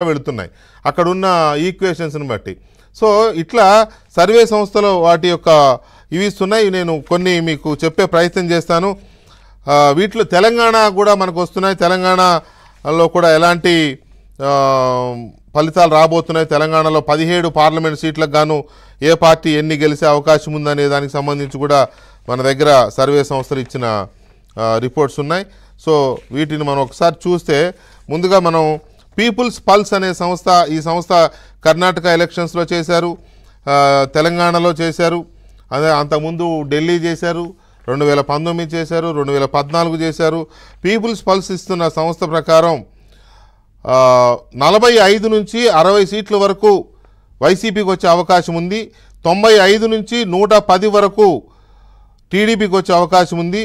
వెళుతున్నాయి అక్కడున్న ఈక్వేషన్స్ని బట్టి. సో ఇట్లా సర్వే సంస్థలు వాటి యొక్క ఇవి ఇస్తున్నాయి. నేను కొన్ని మీకు చెప్పే ప్రయత్నం చేస్తాను. వీటిలో తెలంగాణ కూడా మనకు వస్తున్నాయి. తెలంగాణలో కూడా ఎలాంటి ఫలితాలు రాబోతున్నాయి, తెలంగాణలో 17 పార్లమెంట్ సీట్లకు గాను ఏ పార్టీ ఎన్ని గెలిచే అవకాశం ఉందనే దానికి సంబంధించి కూడా మన దగ్గర సర్వే సంస్థలు ఇచ్చిన రిపోర్ట్స్ ఉన్నాయి. సో వీటిని మనం ఒకసారి చూస్తే ముందుగా మనం పీపుల్స్ పల్స్ అనే సంస్థ, ఈ సంస్థ కర్ణాటక ఎలక్షన్స్లో చేశారు, తెలంగాణలో చేశారు, అదే అంతకుముందు ఢిల్లీ చేశారు, 2019 చేశారు, 2014 చేశారు. పీపుల్స్ పల్స్ ఇస్తున్న సంస్థ ప్రకారం 45 నుంచి 60 సీట్ల వరకు వైసీపీకి వచ్చే అవకాశం ఉంది. 95 నుంచి 110 వరకు టీడీపీకి వచ్చే అవకాశం ఉంది.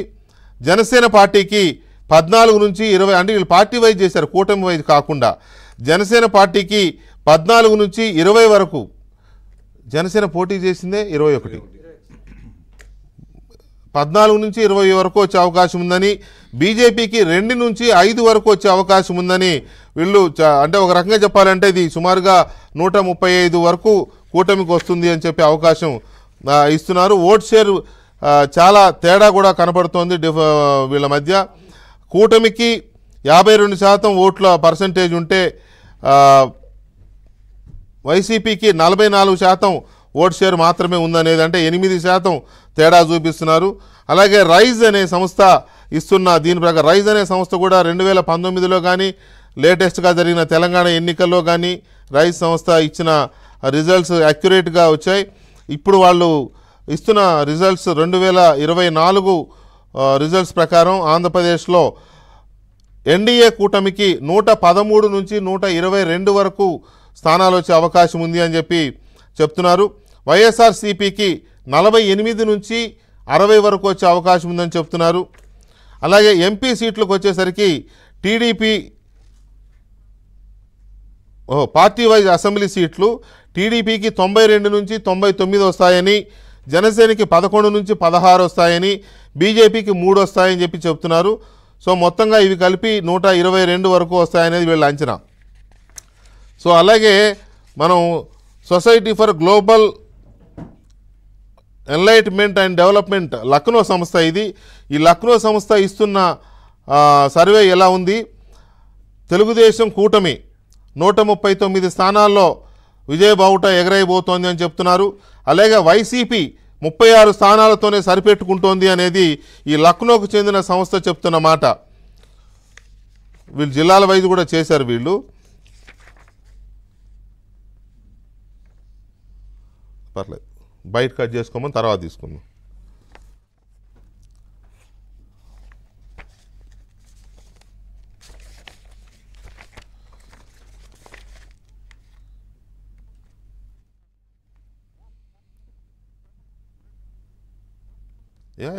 జనసేన పార్టీకి 14 నుంచి 20, అంటే వీళ్ళు పార్టీ వైజ్ చేశారు, కూటమి వైజ్ కాకుండా. జనసేన పార్టీకి 14 నుంచి 20 వరకు, జనసేన పోటీ చేసిందే 21, 14 నుంచి 20 వరకు వచ్చే అవకాశం ఉందని, బీజేపీకి 2 నుంచి 5 వరకు వచ్చే అవకాశం ఉందని వీళ్ళు అంటే ఒక రకంగా చెప్పాలంటే ఇది సుమారుగా 135 వరకు కూటమికి వస్తుంది అని చెప్పి అవకాశం ఇస్తున్నారు. ఓట్ షేర్ చాలా తేడా కూడా కనపడుతోంది వీళ్ళ మధ్య. కూటమికి 52% ఓట్ల పర్సంటేజ్ ఉంటే వైసీపీకి 44% ఓట్ షేర్ మాత్రమే ఉందనేది, అంటే 8% తేడా చూపిస్తున్నారు. అలాగే రైజ్ అనే సంస్థ ఇస్తున్న దీని ప్రకారం, రైజ్ అనే సంస్థ కూడా 2019లో కానీ లేటెస్ట్గా జరిగిన తెలంగాణ ఎన్నికల్లో కానీ రైజ్ సంస్థ ఇచ్చిన రిజల్ట్స్ యాక్యురేట్గా వచ్చాయి. ఇప్పుడు వాళ్ళు ఇస్తున్న రిజల్ట్స్ 2024 రిజల్ట్స్ ప్రకారం ఆంధ్రప్రదేశ్లో ఎన్డీఏ కూటమికి 113 నుంచి 122 వరకు స్థానాలు వచ్చే అవకాశం ఉంది అని చెప్పి చెప్తున్నారు. వైఎస్ఆర్సీపీకి 48 నుంచి 60 వరకు వచ్చే అవకాశం ఉందని చెప్తున్నారు. అలాగే ఎంపీ సీట్లకు వచ్చేసరికి టీడీపీ పార్టీ వైజ్ అసెంబ్లీ సీట్లు టీడీపీకి 92 నుంచి 99 వస్తాయని, జనసేనకి 11 నుంచి 16 వస్తాయని, బీజేపీకి 3 వస్తాయని చెప్పి చెప్తున్నారు. సో మొత్తంగా ఇవి కలిపి 122 వరకు వస్తాయనేది వీళ్ళ అంచనా. సో అలాగే మనం society for global enlightenment and development Lucknow సంస్థ ఇది. ఈ లక్నో సంస్థ ఇస్తున్న సర్వే ఎలా ఉంది? తెలుగుదేశం కూటమి 139 స్థానాల్లో విజయబావుట ఎగరైపోతోంది అని చెప్తున్నారు. అలాగే వైసీపీ 36 స్థానాలతోనే సరిపెట్టుకుంటోంది అనేది ఈ లక్నోకు చెందిన సంస్థ చెప్తున్న మాట. వీళ్ళు జిల్లాల వైజ్ కూడా చేశారు. వీళ్ళు పర్లేదు, బయట కట్ చేసుకోమని తర్వాత తీసుకుందాం. యా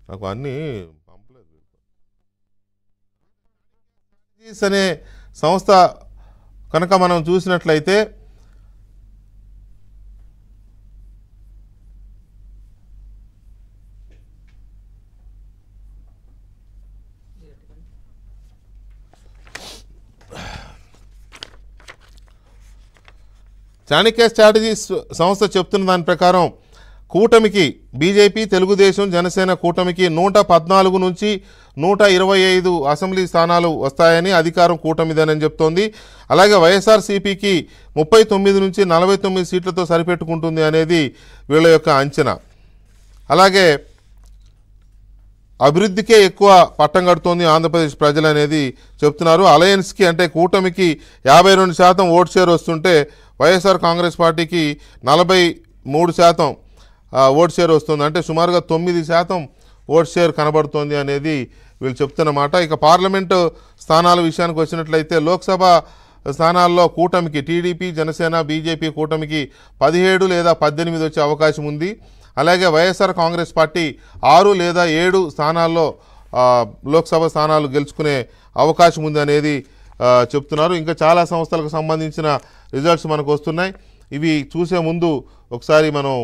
నాకు అన్నీ పంపలేదు. అనే సంస్థ కనుక మనం చూసినట్లయితే చాణక్య స్ట్రాటజీస్ సంస్థ చెప్తున్న దాని ప్రకారం కూటమికి బీజేపీ, తెలుగుదేశం, జనసేన కూటమికి 114 నుంచి 125 అసెంబ్లీ స్థానాలు వస్తాయని, అధికారం కూటమిదేనని చెప్తోంది. అలాగే వైఎస్ఆర్సీపీకి 39 నుంచి 49 సీట్లతో సరిపెట్టుకుంటుంది అనేది వీళ్ళ యొక్క అంచనా. అలాగే అభివృద్ధికే ఎక్కువ పట్టం కడుతోంది ఆంధ్రప్రదేశ్ ప్రజలు అనేది చెప్తున్నారు. అలయన్స్కి అంటే కూటమికి 52% ఓట్ షేర్ వస్తుంటే వైఎస్ఆర్ కాంగ్రెస్ పార్టీకి 43% ఓట్ షేర్ వస్తుంది. అంటే సుమారుగా 9% ఓట్ షేర్ కనబడుతోంది అనేది వీళ్ళు చెప్తున్నమాట. ఇక పార్లమెంటు స్థానాల విషయానికి వచ్చినట్లయితే లోక్సభ స్థానాల్లో కూటమికి టీడీపీ, జనసేన, బీజేపీ కూటమికి 17 లేదా 18 వచ్చే అవకాశం ఉంది. అలాగే వైఎస్ఆర్ కాంగ్రెస్ పార్టీ 6 లేదా 7 స్థానాల్లో లోక్సభ స్థానాలు గెలుచుకునే అవకాశం ఉంది అనేది చెప్తున్నారు. ఇంకా చాలా సంస్థలకు సంబంధించిన రిజల్ట్స్ మనకు వస్తున్నాయి. ఇవి చూసే ముందు ఒకసారి మనం